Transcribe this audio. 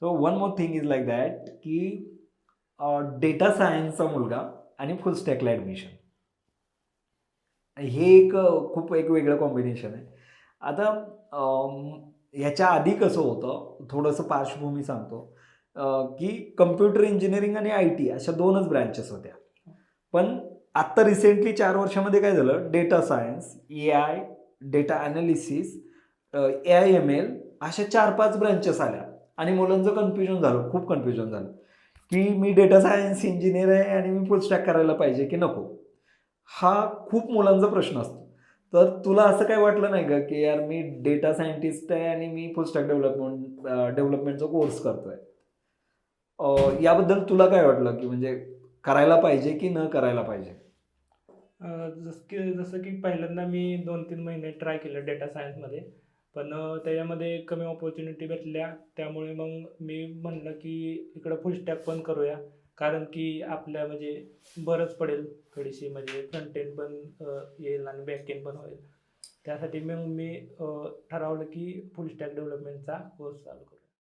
So one more thing is like that की data सायन्सचा मुलगा आणि फुल स्टॅकला ॲडमिशन, हे एक खूप एक वेगळं कॉम्बिनेशन आहे. आता ह्याच्या आधी कसं होतं, थोडंसं पार्श्वभूमी सांगतो, की कम्प्युटर इंजिनिअरिंग आणि आय टी अशा 2च ब्रँचेस होत्या. पण आत्ता रिसेंटली 4 वर्षामध्ये काय झालं, data science, AI, data analysis, AI ML अशा 4-5 ब्रँचेस आल्या आणि मुलांचं कन्फ्युजन झालं, खूप कन्फ्युजन झालं, की मी डेटा सायन्स इंजिनियर आहे आणि मी फुल स्टॅक करायला पाहिजे की नको? हा खूप मुलांचा प्रश्न असतो. तर तुला असं काही वाटलं नाही का, की यार मी डेटा सायंटिस्ट आहे आणि मी फुल स्टॅक डेव्हलपमेंटचा कोर्स करतोय. याबद्दल तुला काय वाटलं, की म्हणजे करायला पाहिजे की न करायला पाहिजे? जसं की पहिल्यांदा मी 2-3 महिने ट्राय केलं डेटा सायन्समध्ये. पण त्याच्यामध्ये कमी अपॉर्च्युनिटी भेटल्या. त्यामुळे मग मी म्हणलं की इकडं फुल स्टॅक पण करूया. कारण की आपल्या म्हणजे बरंच पडेल थोडीशी म्हणजे फ्रंट एंड पण येईल आणि बॅक एंड पण होईल. त्यासाठी मग मी ठरवलं की फुल स्टॅक डेव्हलपमेंटचा कोर्स चालू करू.